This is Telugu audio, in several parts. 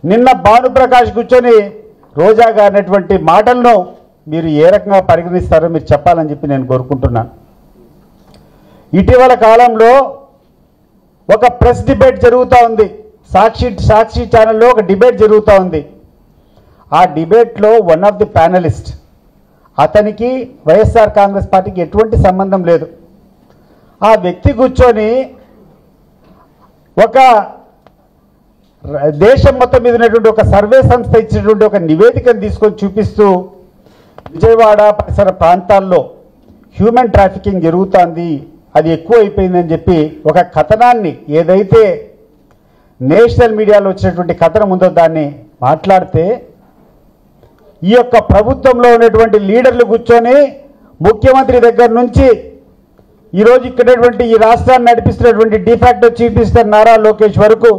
నిన్న భానుప్రకాష్ కూర్చొని రోజా గారినటువంటి మాటలను మీరు ఏ రకంగా పరిగణిస్తారో మీరు చెప్పాలని చెప్పి నేను కోరుకుంటున్నాను. ఇటీవల కాలంలో ఒక ప్రెస్ డిబేట్ జరుగుతూ ఉంది. సాక్షి ఛానల్లో ఒక డిబేట్ జరుగుతూ ఉంది. ఆ డిబేట్లో వన్ ఆఫ్ ది ప్యానలిస్ట్, అతనికి వైఎస్ఆర్ కాంగ్రెస్ పార్టీకి ఎటువంటి సంబంధం లేదు. ఆ వ్యక్తి కూర్చొని ఒక దేశం మొత్తం మీద ఉన్నటువంటి ఒక సర్వే సంస్థ ఇచ్చినటువంటి ఒక నివేదికను తీసుకొని చూపిస్తూ విజయవాడ పరిసర ప్రాంతాల్లో హ్యూమన్ ట్రాఫికింగ్ జరుగుతోంది, అది ఎక్కువ అయిపోయిందని చెప్పి ఒక కథనాన్ని, ఏదైతే నేషనల్ మీడియాలో వచ్చినటువంటి కథనం ఉందో దాన్ని మాట్లాడితే, ఈ యొక్క ప్రభుత్వంలో ఉన్నటువంటి లీడర్లు కూర్చొని ముఖ్యమంత్రి దగ్గర నుంచి ఈరోజు ఇక్కడటువంటి ఈ రాష్ట్రాన్ని నడిపిస్తున్నటువంటి de facto chief minister Nara Lokesh వరకు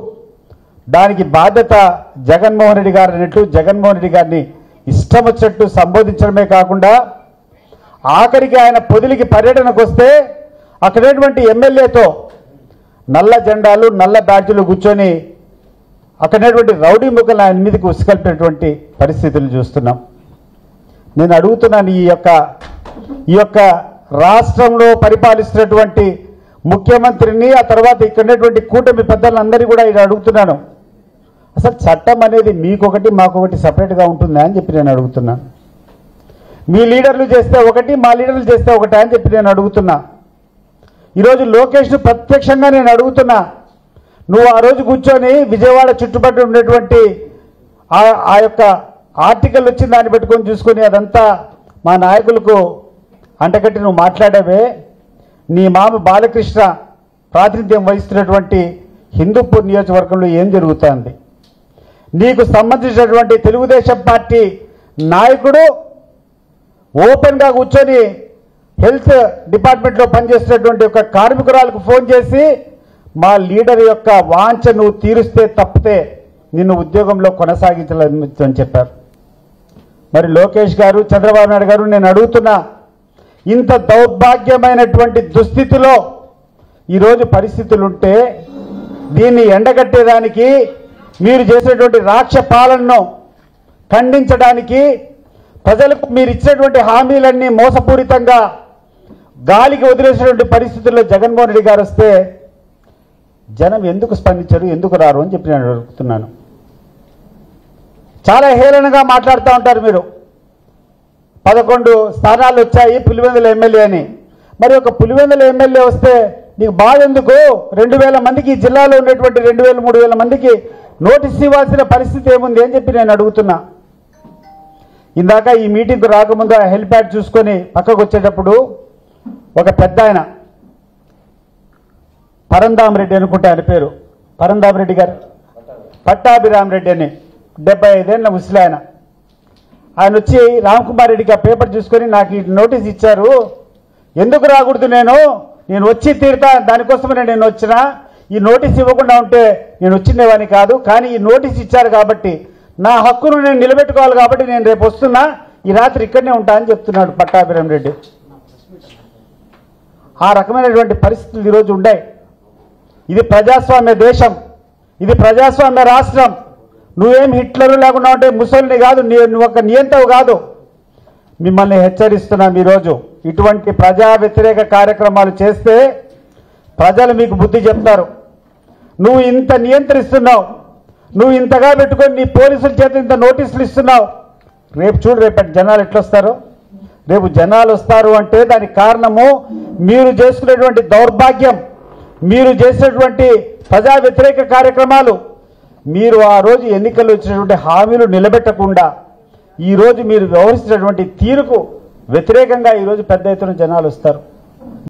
దానికి బాధ్యత జగన్మోహన్ రెడ్డి గారు అన్నట్లు జగన్మోహన్ రెడ్డి గారిని ఇష్టం వచ్చినట్టు సంబోధించడమే కాకుండా ఆఖరికి ఆయన పొదిలికి పర్యటనకు వస్తే అక్కడటువంటి ఎమ్మెల్యేతో నల్ల జెండాలు నల్ల బ్యాడ్జీలు కూర్చొని అక్కడటువంటి రౌడీ ముఖంలో ఆయన మీదకి ఉసుకల్పినటువంటి పరిస్థితులు చూస్తున్నాం. నేను అడుగుతున్నాను, ఈ యొక్క రాష్ట్రంలో పరిపాలిస్తున్నటువంటి ముఖ్యమంత్రిని, ఆ తర్వాత ఇక్కడటువంటి కూటమి పెద్దలందరినీ కూడా ఇది అడుగుతున్నాను, అసలు చట్టం అనేది మీకొకటి మాకొకటి సపరేట్గా ఉంటుందా అని చెప్పి నేను అడుగుతున్నాను. మీ లీడర్లు చేస్తే ఒకటి, మా లీడర్లు చేస్తే ఒకటి అని చెప్పి నేను అడుగుతున్నా. ఈరోజు లోకేష్ను ప్రత్యక్షంగా నేను అడుగుతున్నా, నువ్వు ఆ రోజు కూర్చొని విజయవాడ చుట్టుపక్కల ఉన్నటువంటి ఆ యొక్క ఆర్టికల్ వచ్చిన దాన్ని పెట్టుకొని చూసుకొని అదంతా మా నాయకులకు అంటగట్టి నువ్వు మాట్లాడావే, నీ మామ బాలకృష్ణ ప్రాతినిధ్యం వహిస్తున్నటువంటి హిందూపూర్ నియోజకవర్గంలో ఏం జరుగుతోంది? నీకు సంబంధించినటువంటి తెలుగుదేశం పార్టీ నాయకుడు ఓపెన్గా కూర్చొని హెల్త్ డిపార్ట్మెంట్లో పనిచేస్తున్నటువంటి ఒక కార్మికురాలకు ఫోన్ చేసి మా లీడర్ యొక్క వాంఛ నువ్వు తీరుస్తే తప్పితే నిన్ను ఉద్యోగంలో కొనసాగించాలని చెప్పారు. మరి లోకేష్ గారు, చంద్రబాబు నాయుడు గారు, నేను అడుగుతున్నా, ఇంత దౌర్భాగ్యమైనటువంటి దుస్థితిలో ఈరోజు పరిస్థితులుంటే దీన్ని ఎండగట్టేదానికి, మీరు చేసినటువంటి రాక్ష పాలనను ఖండించడానికి, ప్రజలకు మీరు ఇచ్చినటువంటి హామీలన్నీ మోసపూరితంగా గాలికి వదిలేసినటువంటి పరిస్థితుల్లో జగన్మోహన్ రెడ్డి గారు వస్తే జనం ఎందుకు స్పందించరు, ఎందుకు రారు అని చెప్పి నేను అడుగుతున్నాను. చాలా హేళనగా మాట్లాడుతూ ఉంటారు మీరు. 11 స్థానాలు వచ్చాయి పులివెందుల ఎమ్మెల్యే అని. మరి ఒక పులివెందుల ఎమ్మెల్యే వస్తే నీకు బాధ ఎందుకు? 2000 మందికి, జిల్లాలో ఉన్నటువంటి 2000, 3000 మందికి నోటీస్ ఇవ్వాల్సిన పరిస్థితి ఏముంది అని చెప్పి నేను అడుగుతున్నా. ఇందాక ఈ మీటింగ్కు రాకముందు ఆ హెలిప్యాడ్ చూసుకొని పక్కకు వచ్చేటప్పుడు ఒక పెద్ద ఆయన, పరంధామరెడ్డి అనుకుంటే ఆయన పేరు, పరంధామరెడ్డి గారు, పట్టాభిరామరెడ్డి అని 75 ఏళ్ళ ముసలి ఆయన వచ్చి రామ్కుమార్ రెడ్డికి ఆ పేపర్ చూసుకొని నాకు ఈ నోటీస్ ఇచ్చారు, ఎందుకు రాకూడదు, నేను వచ్చి తీరుతా, దానికోసమే నేను వచ్చినా, ఈ నోటీస్ ఇవ్వకుండా ఉంటే నేను వచ్చిండేవాని కాదు, కానీ ఈ నోటీస్ ఇచ్చారు కాబట్టి నా హక్కును నేను నిలబెట్టుకోవాలి కాబట్టి నేను రేపు వస్తున్నా, ఈ రాత్రి ఇక్కడనే ఉంటా అని చెప్తున్నాడు పట్టాభిరామరెడ్డి. ఆ రకమైనటువంటి పరిస్థితులు ఈరోజు ఉన్నాయి. ఇది ప్రజాస్వామ్య దేశం, ఇది ప్రజాస్వామ్య రాష్ట్రం. నువ్వేం హిట్లరు లేకుండా ఉంటే ముసలిని కాదు, నువ్వు ఒక నియంతవు కాదు. మిమ్మల్ని హెచ్చరిస్తున్నాం, ఈరోజు ఇటువంటి ప్రజా వ్యతిరేక కార్యక్రమాలు చేస్తే ప్రజలు మీకు బుద్ధి చెప్తారు. నువ్వు ఇంత నియంత్రిస్తున్నావు, నువ్వు ఇంతగా పెట్టుకొని నీ పోలీసుల చేత ఇంత నోటీసులు ఇస్తున్నావు. రేపు చూడు, రేపటి జనాలు ఎట్లొస్తారు? రేపు జనాలు వస్తారు అంటే దానికి కారణము మీరు చేసుకునేటువంటి దౌర్భాగ్యం, మీరు చేసినటువంటి ప్రజా వ్యతిరేక కార్యక్రమాలు, మీరు ఆ రోజు ఎన్నికల్లో ఇచ్చినటువంటి హామీలు నిలబెట్టకుండా ఈరోజు మీరు వ్యవహరిస్తున్నటువంటి తీరుకు వ్యతిరేకంగా ఈరోజు పెద్ద ఎత్తున జనాలు వస్తారు.